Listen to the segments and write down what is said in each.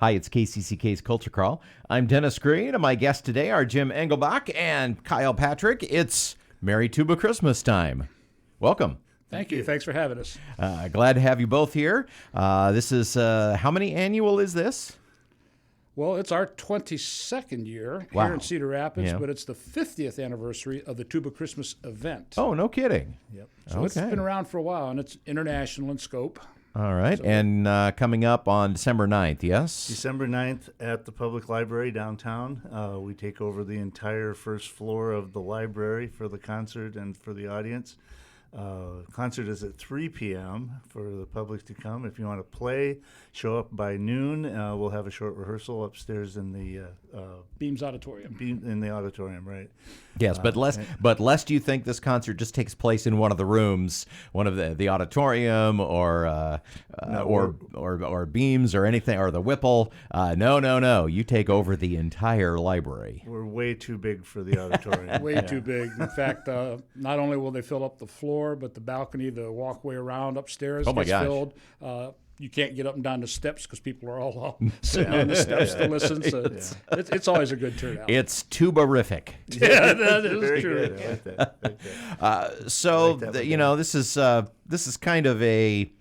Hi, it's KCCK's Culture Crawl. I'm Dennis Green, and my guests today are Jim Engelbach and Kyle Patrick. It's Merry Tuba Christmas time. Welcome. Thank you. Thanks for having us. Glad to have you both here. This is, how many annual is this? Well, it's our 22nd year here in Cedar Rapids, but it's the 50th anniversary of the TubaChristmas event. Oh, no kidding. Yep. So it's been around for a while, and it's international in scope. All right, and coming up on December 9th, yes? December 9th at the Public Library downtown. We take over the entire first floor of the library for the concert and for the audience. Concert is at 3 p.m. for the public to come. If you want to play, show up by noon. We'll have a short rehearsal upstairs in the Beams Auditorium. In the auditorium, right? Yes, but lest you think this concert just takes place in one of the rooms, one of the auditorium or Beams or anything, or the Whipple. No. You take over the entire library. We're way too big for the auditorium. Way too big. In fact, not only will they fill up the floor, but the balcony, the walkway around upstairs gets filled. You can't get up and down the steps because people are all sitting on the steps to listen. So it's always a good turnout. It's Tubariffic. Yeah, that is Very true. good. I like that. This is kind of a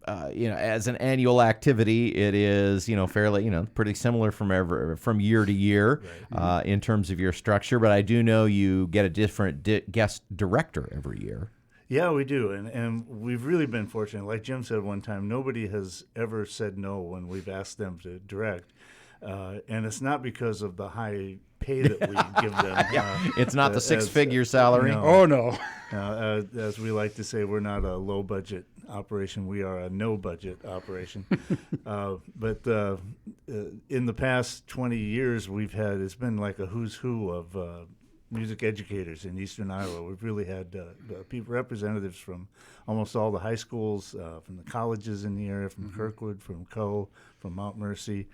as an annual activity, it is fairly pretty similar from year to year in terms of your structure. But I do know you get a different guest director every year. Yeah, we do, and we've really been fortunate. Like Jim said one time, nobody has ever said no when we've asked them to direct, and it's not because of the high pay that we give them. It's not the six-figure salary. No. Oh, no. As we like to say, we're not a low-budget operation. We are a no-budget operation. But in the past 20 years, it's been like a who's who of music educators in Eastern Iowa. We've really had representatives from almost all the high schools, from the colleges in the area, from Kirkwood, from Coe, from Mount Mercy.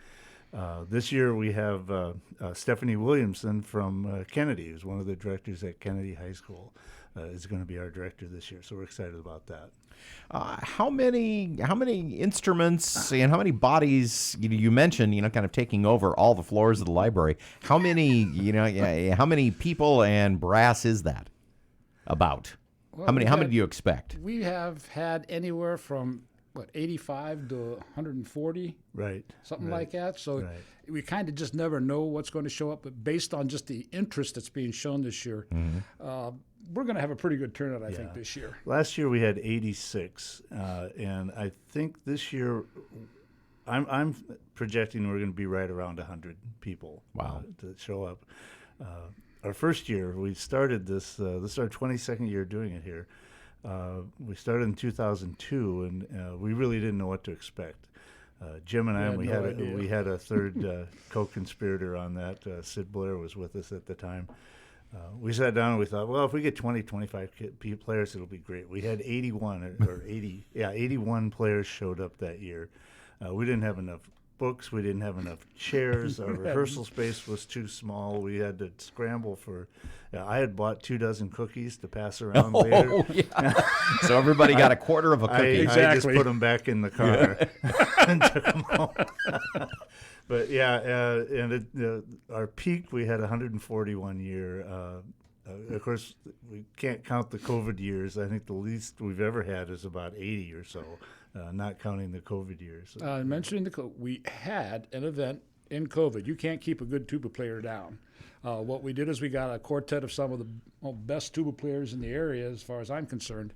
This year we have Stephanie Williamson from Kennedy, who's one of the directors at Kennedy High School, is going to be our director this year. So we're excited about that. How many instruments and how many bodies you mentioned kind of taking over all the floors of the library? How many how many people and brass is that about? Well, how many do you expect? We have had anywhere from 85 to 140, something like that. So we kind of just never know what's going to show up. But based on just the interest that's being shown this year, we're going to have a pretty good turnout, I think, this year. Last year we had 86, and I think this year I'm projecting we're going to be right around 100 people to show up. Our first year, we started this is our 22nd year doing it here. We started in 2002, and we really didn't know what to expect. Jim and I, we had a third co-conspirator on that. Sid Blair was with us at the time. We sat down and we thought, well, if we get 20, 25 players, it'll be great. We had 81 players showed up that year. We didn't have enough books. We didn't have enough chairs. Our rehearsal space was too small. We had to scramble for. I had bought 24 cookies to pass around later. So everybody got a quarter of a cookie. I just put them back in the car and took them home. But our peak we had 141 year. Of course, we can't count the COVID years. I think the least we've ever had is about 80 or so, not counting the COVID years. Mentioning we had an event in COVID. You can't keep a good tuba player down. What we did is we got a quartet of some of the best tuba players in the area, as far as I'm concerned,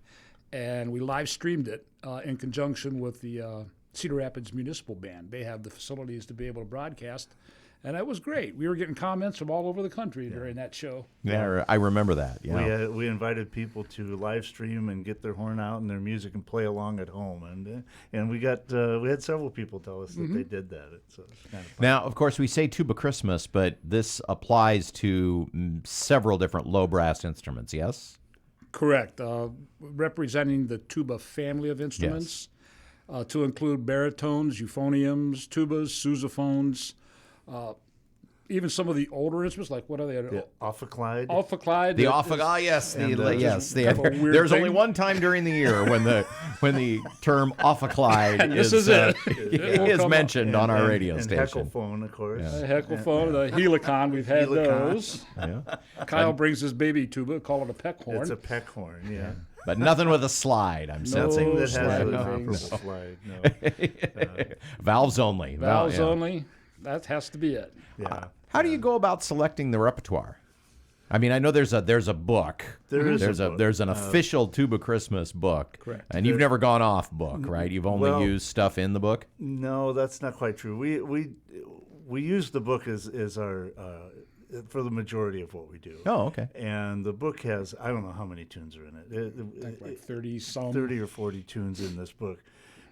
and we live streamed it in conjunction with the Cedar Rapids Municipal Band. They have the facilities to be able to broadcast. And that was great. We were getting comments from all over the country during that show. Yeah, I remember that. Yeah. We invited people to live stream and get their horn out and their music and play along at home, and we had several people tell us that they did that. So it's kind of fun. Now, of course, we say Tuba-Christmas, but this applies to several different low brass instruments. Yes. Correct. Representing the tuba family of instruments, to include baritones, euphoniums, tubas, sousaphones. even some of the older instruments, like what are they? The ophicleide. Ophicleide. The yes, yes. kind of a weird There's thing. only one time during the year when the term ophicleide And this is it. It will is come up. mentioned on our radio and station. Heckelphone, of course. The Heckelphone, the Helicon, we've had Helicon. those. Yeah. Kyle brings his baby tuba, call it a peckhorn. It's a peckhorn, yeah. But nothing with a slide, I'm sensing. That has slide an things. operable slide. No. Valves only. Valves yeah. only. That has to be it. Yeah. How do you go about selecting the repertoire? I mean, I know there's a book. There is there's a book. There's an official TubaChristmas book. Correct. And you've never gone off book, right? You've only used stuff in the book. No, that's not quite true. We use the book as our for the majority of what we do. Oh, okay. And the book has, I don't know how many tunes are in it. I think like 30-some. 30 or 40 tunes in this book.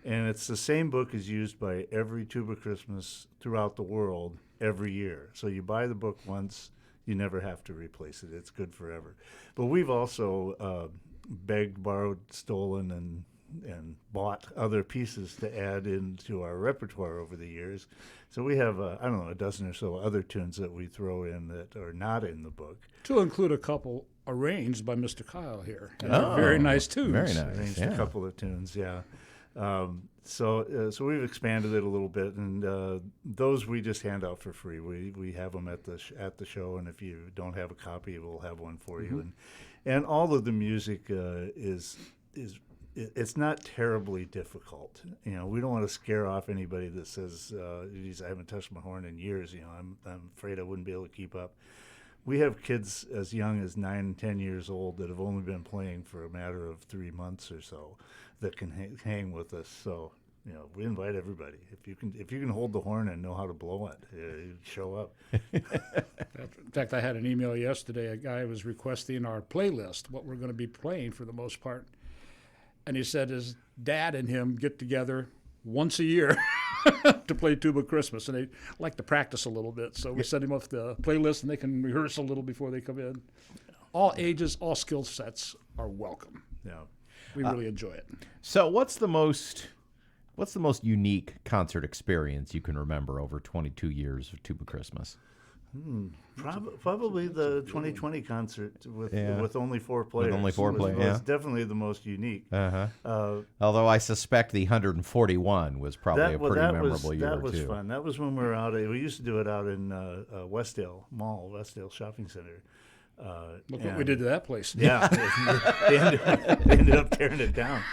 And it's the same book is used by every TubaChristmas throughout the world every year. So you buy the book once, you never have to replace it. It's good forever. But we've also begged, borrowed, stolen, and bought other pieces to add into our repertoire over the years. So we have, I don't know, a dozen or so other tunes that we throw in that are not in the book. To include a couple arranged by Mr. Kyle here. And they're very nice tunes. Very nice. Arranged yeah. a couple of tunes, yeah. So we've expanded it a little bit, and those we just hand out for free. We have them at the show, and if you don't have a copy, we'll have one for you. And all of the music is it's not terribly difficult. You know, we don't want to scare off anybody that says, "Geez, I haven't touched my horn in years." You know, I'm afraid I wouldn't be able to keep up. We have kids as young as 9 and 10 years old that have only been playing for a matter of 3 months or so that can hang with us. So, you know, we invite everybody. If you can hold the horn and know how to blow it, show up. In fact, I had an email yesterday. A guy was requesting our playlist, what we're going to be playing for the most part. And he said his dad and him get together once a year to play TubaChristmas, and they like to practice a little bit. So we send him off the playlist, and they can rehearse a little before they come in. All ages, all skill sets are welcome. Yeah. We really enjoy it. So what's the most unique concert experience you can remember over 22 years of TubaChristmas? Probably the 2020 concert with only 4 players. With only 4 players, was definitely the most unique. Although I suspect the 141 was probably a pretty memorable year That was too. fun. That was when we were out. We used to do it out in Westdale Mall, Westdale Shopping Center. Look what we did to that place. Yeah, they ended up tearing it down.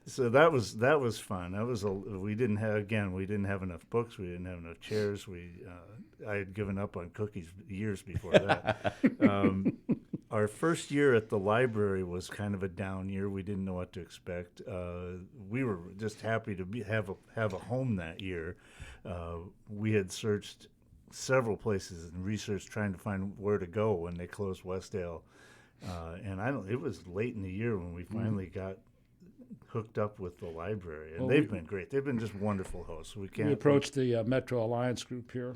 So that was fun. We didn't have enough books. We didn't have enough chairs. I had given up on cookies years before that. Our first year at the library was kind of a down year. We didn't know what to expect. We were just happy to have a home that year. We had searched several places and researched trying to find where to go when they closed Westdale. And it was late in the year when we finally got hooked up with the library, and they've been great. They've been just wonderful hosts. We approached the Metro Alliance group here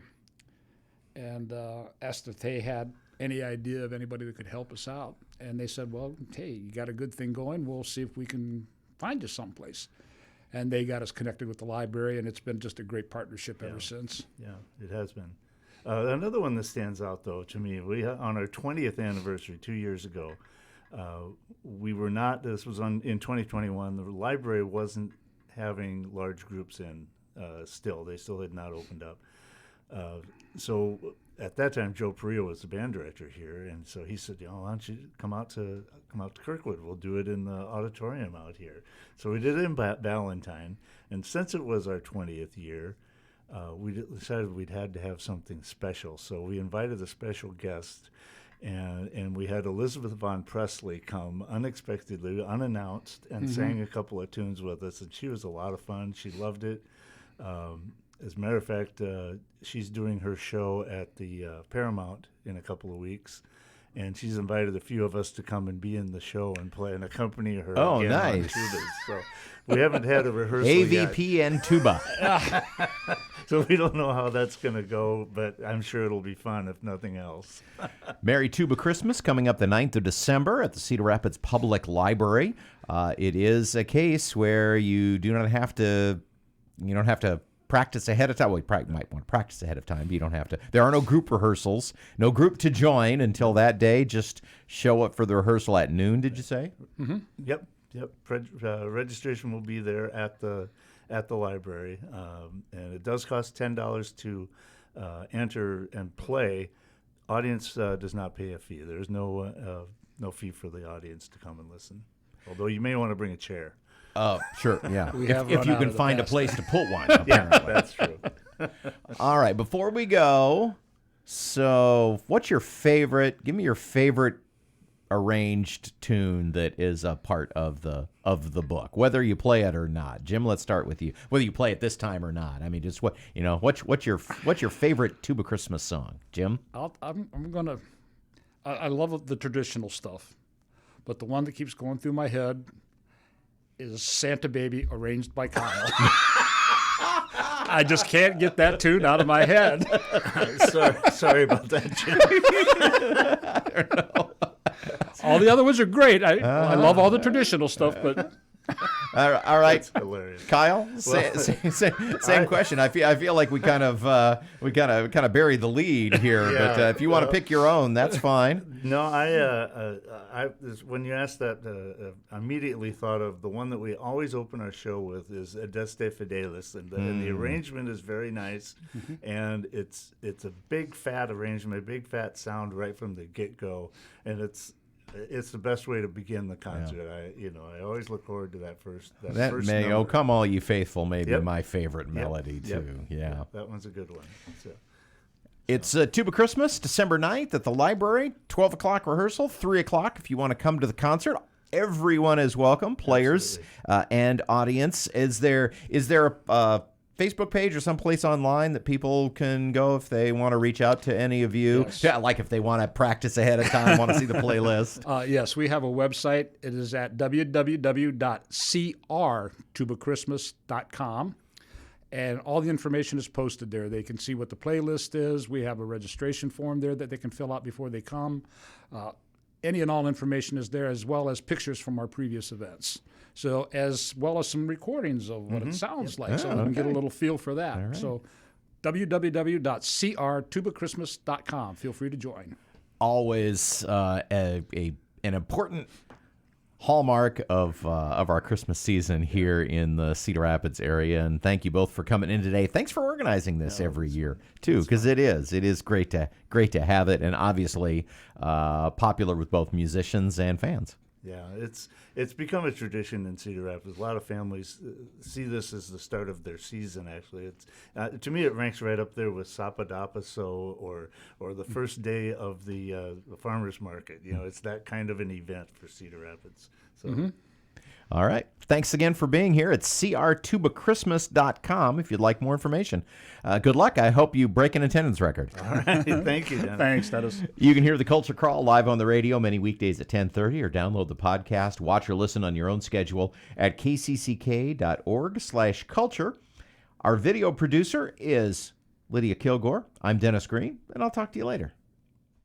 and asked if they had any idea of anybody that could help us out. And they said, well, hey, you got a good thing going. We'll see if we can find you someplace. And they got us connected with the library, and it's been just a great partnership ever since. Yeah, it has been. Another one that stands out, though, to me, on our 20th anniversary 2 years ago, we were not, this was in 2021, the library wasn't having large groups in still. They still had not opened up. So at that time, Joe Perea was the band director here, and so he said, why don't you come out to Kirkwood? We'll do it in the auditorium out here. So we did it in Valentine, and since it was our 20th year, we decided we'd had to have something special. So we invited a special guest, and we had Elizabeth Von Presley come unexpectedly, unannounced, and sang a couple of tunes with us, and she was a lot of fun. She loved it. As a matter of fact, she's doing her show at the Paramount in a couple of weeks, and she's invited a few of us to come and be in the show and play and accompany her. Oh, again nice. on tubas. So we haven't had a rehearsal AVP yet. and tuba. So we don't know how that's going to go, but I'm sure it'll be fun if nothing else. Merry TubaChristmas coming up the 9th of December at the Cedar Rapids Public Library. It is a case where you don't have to practice ahead of time. Well, you probably might want to practice ahead of time, but you don't have to. There are no group rehearsals, no group to join until that day. Just show up for the rehearsal at noon, did you say? Mm-hmm. Yep. Registration will be there at the library, and it does cost $10 to enter and play. Audience does not pay a fee. There's no fee for the audience to come and listen. Although you may want to bring a chair. Oh, sure, yeah. If you can find a place to put one. Yeah, that's true. All right, before we go, so what's your favorite? Give me your favorite arranged tune that is a part of the book, whether you play it or not. Jim, let's start with you. Whether you play it this time or not. I mean, just what's your favorite Tuba Christmas song, Jim? I love the traditional stuff, but the one that keeps going through my head is Santa Baby, arranged by Kyle. I just can't get that tune out of my head. Sorry about that, Jim. I don't know. All the other ones are great. I love all the traditional stuff, but all right, That's hilarious. Kyle, same question. I feel like we kind of buried the lead here, Yeah, but if you want to pick your own, that's fine. No, when you asked that, I immediately thought of the one that we always open our show with is Adeste Fidelis, and the arrangement is very nice, and it's a big fat arrangement, a big fat sound right from the get go, and it's the best way to begin the concert. Yeah. I always look forward to that first. That first may number. "Oh Come All You Faithful" may be Yep. my favorite melody too. Yep. Yeah, that one's a good one. It's Tuba Christmas, December 9th at the library. 12 o'clock rehearsal, 3 o'clock if you want to come to the concert. Everyone is welcome, players and audience. Is there a Facebook page or someplace online that people can go if they want to reach out to any of you? Yes. Yeah, like if they want to practice ahead of time, want to see the playlist. yes, we have a website. It is at www.crtubachristmas.com, and all the information is posted there. They can see what the playlist is. We have a registration form there that they can fill out before they come. Any and all information is there, as well as pictures from our previous events. So, as well as some recordings of what it sounds like, so we can get a little feel for that. Right. So, www.crtubachristmas.com. Feel free to join. Always an important hallmark of our Christmas season here in the Cedar Rapids area. And thank you both for coming in today. Thanks for organizing this every year too, because it is great to have it, and obviously popular with both musicians and fans. Yeah, it's become a tradition in Cedar Rapids. A lot of families see this as the start of their season. Actually, it's to me it ranks right up there with Sapadapaso or the first day of the farmers market. It's that kind of an event for Cedar Rapids. So. All right. Thanks again for being here at CRTubaChristmas.com if you'd like more information. Good luck. I hope you break an attendance record. All right. Thank you, Dennis. Thanks, Dennis. You can hear the Culture Crawl live on the radio many weekdays at 10:30, or download the podcast, watch or listen on your own schedule at kcck.org/culture. Our video producer is Lydia Kilgore. I'm Dennis Green, and I'll talk to you later.